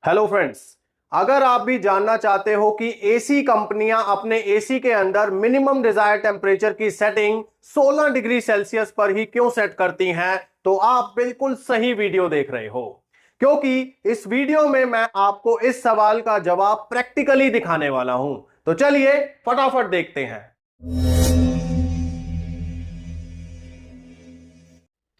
Hello friends, अगर आप भी जानना चाहते हो कि एसी कंपनियां अपने एसी के अंदर मिनिमम डिजायर्ड टेम्परेचर की सेटिंग 16 डिग्री सेल्सियस पर ही क्यों सेट करती हैं, तो आप बिल्कुल सही वीडियो देख रहे हो। क्योंकि इस वीडियो में मैं आपको इस सवाल का जवाब प्रैक्टिकली दिखाने वाला हूं। तो चलिए फटाफट देखते हैं।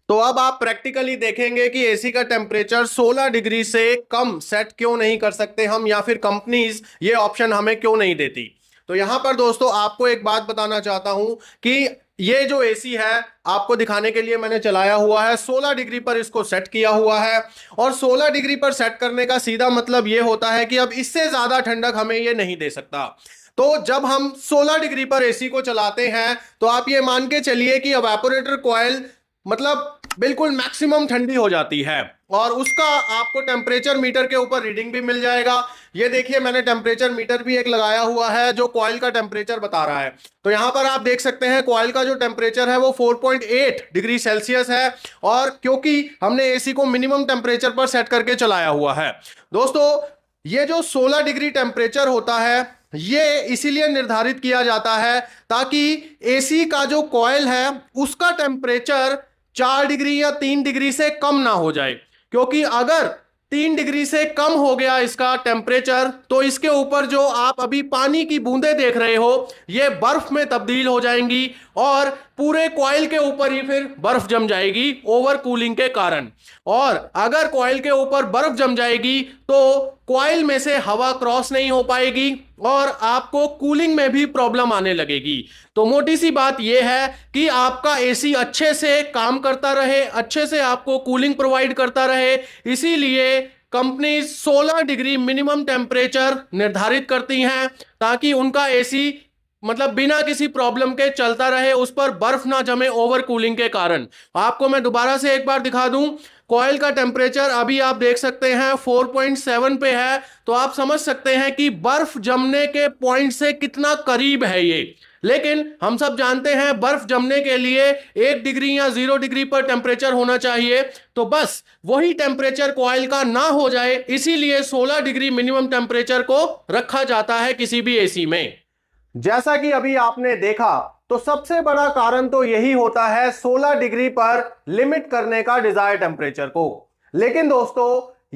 तो अब आप प्रैक्टिकली देखेंगे कि एसी का टेम्परेचर 16 डिग्री से कम सेट क्यों नहीं कर सकते हम, या फिर कंपनीज ये ऑप्शन हमें क्यों नहीं देती। तो यहां पर दोस्तों आपको एक बात बताना चाहता हूं कि ये जो एसी है आपको दिखाने के लिए मैंने चलाया हुआ है, 16 डिग्री पर इसको सेट किया हुआ है। और 16 डिग्री पर सेट करने का सीधा मतलब ये होता है कि अब इससे ज्यादा ठंडक हमें ये नहीं दे सकता। तो जब हम 16 डिग्री पर एसी को चलाते हैं तो आप ये मान के चलिए कि एवापोरेटर कॉइल मतलब बिल्कुल मैक्सिमम ठंडी हो जाती है, और उसका आपको टेम्परेचर मीटर के ऊपर रीडिंग भी मिल जाएगा। ये देखिए मैंने टेम्परेचर मीटर भी एक लगाया हुआ है जो कॉइल का टेम्परेचर बता रहा है। तो यहां पर आप देख सकते हैं कॉइल का जो टेम्परेचर है वो 4.8 डिग्री सेल्सियस है, और क्योंकि हमने एसी को मिनिमम टेम्परेचर पर सेट करके चलाया हुआ है। दोस्तों ये जो 16 डिग्री टेम्परेचर होता है ये इसीलिए निर्धारित किया जाता है ताकि एसी का जो कॉइल है उसका टेम्परेचर 4 डिग्री या 3 डिग्री से कम ना हो जाए। क्योंकि अगर 3 डिग्री से कम हो गया इसका टेम्परेचर तो इसके ऊपर जो आप अभी पानी की बूंदें देख रहे हो ये बर्फ में तब्दील हो जाएंगी, और पूरे कॉइल के ऊपर ही फिर बर्फ जम जाएगी ओवर कूलिंग के कारण। और अगर कॉइल के ऊपर बर्फ जम जाएगी तो कॉइल में से हवा क्रॉस नहीं हो पाएगी और आपको कूलिंग में भी प्रॉब्लम आने लगेगी। तो मोटी सी बात यह है कि आपका एसी अच्छे से काम करता रहे, अच्छे से आपको कूलिंग प्रोवाइड करता रहे, इसीलिए कंपनी 16 डिग्री मिनिमम टेम्परेचर निर्धारित करती हैं ताकि उनका एसी मतलब बिना किसी प्रॉब्लम के चलता रहे, उस पर बर्फ ना जमे ओवर कूलिंग के कारण। आपको मैं दोबारा से एक बार दिखा दूं, कॉइल का टेम्परेचर अभी आप देख सकते हैं 4.7 पे है, तो आप समझ सकते हैं कि बर्फ जमने के पॉइंट से कितना करीब है ये। लेकिन हम सब जानते हैं बर्फ जमने के लिए 1 डिग्री या 0 डिग्री पर टेम्परेचर होना चाहिए, तो बस वही टेम्परेचर कॉइल का ना हो जाए इसीलिए 16 डिग्री मिनिमम टेम्परेचर को रखा जाता है किसी भी एसी में। जैसा कि अभी आपने देखा तो सबसे बड़ा कारण तो यही होता है 16 डिग्री पर लिमिट करने का डिजायर टेम्परेचर को। लेकिन दोस्तों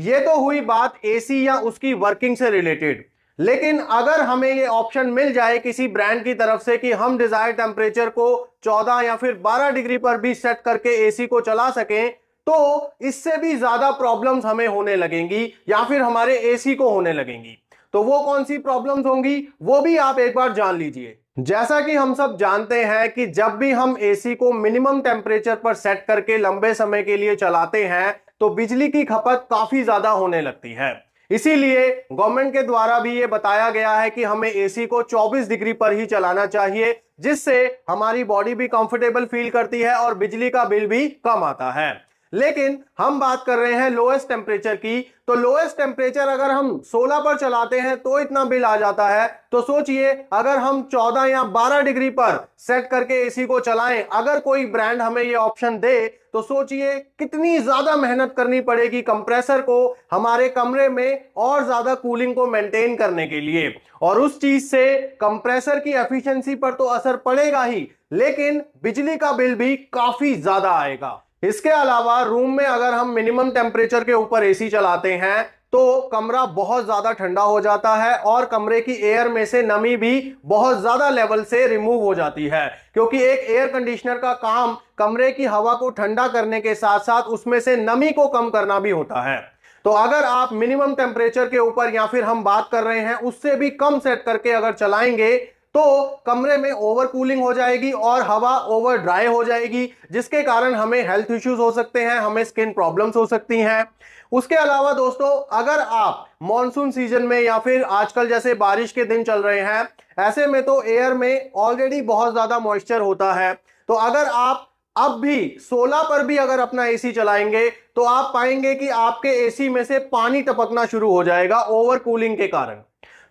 ये तो हुई बात एसी या उसकी वर्किंग से रिलेटेड। लेकिन अगर हमें ये ऑप्शन मिल जाए किसी ब्रांड की तरफ से कि हम डिजायर टेम्परेचर को 14 या फिर 12 डिग्री पर भी सेट करके एसी को चला सकें, तो इससे भी ज्यादा प्रॉब्लम्स हमें होने लगेंगी या फिर हमारे एसी को होने लगेंगी। तो वो कौन सी प्रॉब्लम्स होंगी वो भी आप एक बार जान लीजिए। जैसा कि हम सब जानते हैं कि जब भी हम एसी को मिनिमम टेम्परेचर पर सेट करके लंबे समय के लिए चलाते हैं तो बिजली की खपत काफी ज्यादा होने लगती है। इसीलिए गवर्नमेंट के द्वारा भी ये बताया गया है कि हमें एसी को 24 डिग्री पर ही चलाना चाहिए, जिससे हमारी बॉडी भी कंफर्टेबल फील करती है और बिजली का बिल भी कम आता है। लेकिन हम बात कर रहे हैं लोएस्ट टेम्परेचर की, तो लोएस्ट टेम्परेचर अगर हम 16 पर चलाते हैं तो इतना बिल आ जाता है। तो सोचिए अगर हम 14 या 12 डिग्री पर सेट करके एसी को चलाएं, अगर कोई ब्रांड हमें ये ऑप्शन दे तो सोचिए कितनी ज्यादा मेहनत करनी पड़ेगी कंप्रेसर को हमारे कमरे में और ज्यादा कूलिंग को मेंटेन करने के लिए। और उस चीज से कंप्रेसर की एफिशिएंसी पर तो असर पड़ेगा ही, लेकिन बिजली का बिल भी काफी ज्यादा आएगा। इसके अलावा रूम में अगर हम मिनिमम टेम्परेचर के ऊपर एसी चलाते हैं तो कमरा बहुत ज्यादा ठंडा हो जाता है और कमरे की एयर में से नमी भी बहुत ज्यादा लेवल से रिमूव हो जाती है, क्योंकि एक एयर कंडीशनर का काम कमरे की हवा को ठंडा करने के साथ साथ उसमें से नमी को कम करना भी होता है। तो अगर आप मिनिमम टेम्परेचर के ऊपर या फिर हम बात कर रहे हैं उससे भी कम सेट करके अगर चलाएंगे तो कमरे में ओवर कूलिंग हो जाएगी और हवा ओवर ड्राई हो जाएगी, जिसके कारण हमें हेल्थ इश्यूज हो सकते हैं, हमें स्किन प्रॉब्लम्स हो सकती हैं। उसके अलावा दोस्तों अगर आप मॉनसून सीजन में या फिर आजकल जैसे बारिश के दिन चल रहे हैं, ऐसे में तो एयर में ऑलरेडी बहुत ज्यादा मॉइस्चर होता है। तो अगर आप अब भी 16 पर भी अगर अपना एसी चलाएंगे तो आप पाएंगे कि आपके एसी में से पानी टपकना शुरू हो जाएगा ओवर कूलिंग के कारण।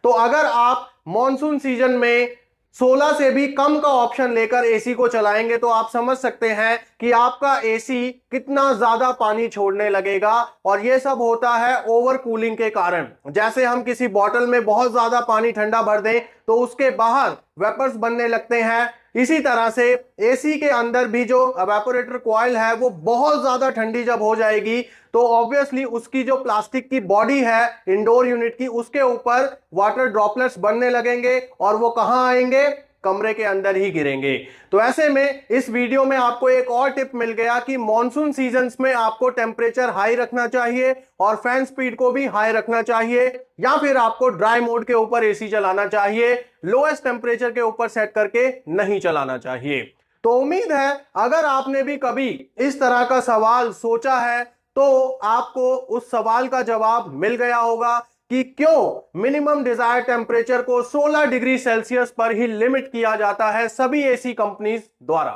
तो अगर आप मॉनसून सीजन में 16 से भी कम का ऑप्शन लेकर एसी को चलाएंगे तो आप समझ सकते हैं कि आपका एसी कितना ज्यादा पानी छोड़ने लगेगा। और यह सब होता है ओवर कूलिंग के कारण। जैसे हम किसी बॉटल में बहुत ज्यादा पानी ठंडा भर दें तो उसके बाहर वेपर्स बनने लगते हैं। इसी तरह से एसी के अंदर भी जो एवापोरेटर कॉइल है वो बहुत ज्यादा ठंडी जब हो जाएगी तो ऑब्वियसली उसकी जो प्लास्टिक की बॉडी है इंडोर यूनिट की, उसके ऊपर वाटर ड्रॉपलेट्स बनने लगेंगे और वो कहां आएंगे, कमरे के अंदर ही गिरेंगे। तो ऐसे में इस वीडियो में आपको एक और टिप मिल गया कि मॉनसून सीजन्स में आपको टेम्परेचर हाई रखना चाहिए और फैन स्पीड को भी हाई रखना चाहिए, या फिर आपको ड्राई मोड के ऊपर एसी चलाना चाहिए, लोएस्ट टेम्परेचर के ऊपर सेट करके नहीं चलाना चाहिए। तो उम्मीद है अगर आपने भी कभी इस तरह का सवाल सोचा है तो आपको उस सवाल का जवाब मिल गया होगा कि क्यों मिनिमम डिजायर्ड टेम्परेचर को 16 डिग्री सेल्सियस पर ही लिमिट किया जाता है सभी एसी कंपनीज द्वारा।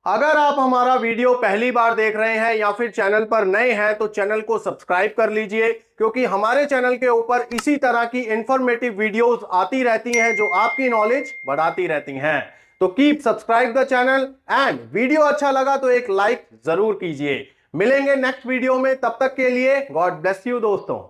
अगर आप हमारा वीडियो पहली बार देख रहे हैं या फिर चैनल पर नए हैं तो चैनल को सब्सक्राइब कर लीजिए, क्योंकि हमारे चैनल के ऊपर इसी तरह की इंफॉर्मेटिव वीडियोस आती रहती हैं जो आपकी नॉलेज बढ़ाती रहती हैं। तो keep subscribe the channel and video अच्छा लगा तो एक लाइक जरूर कीजिए। मिलेंगे नेक्स्ट वीडियो में, तब तक के लिए गॉड ब्लेस यू दोस्तों।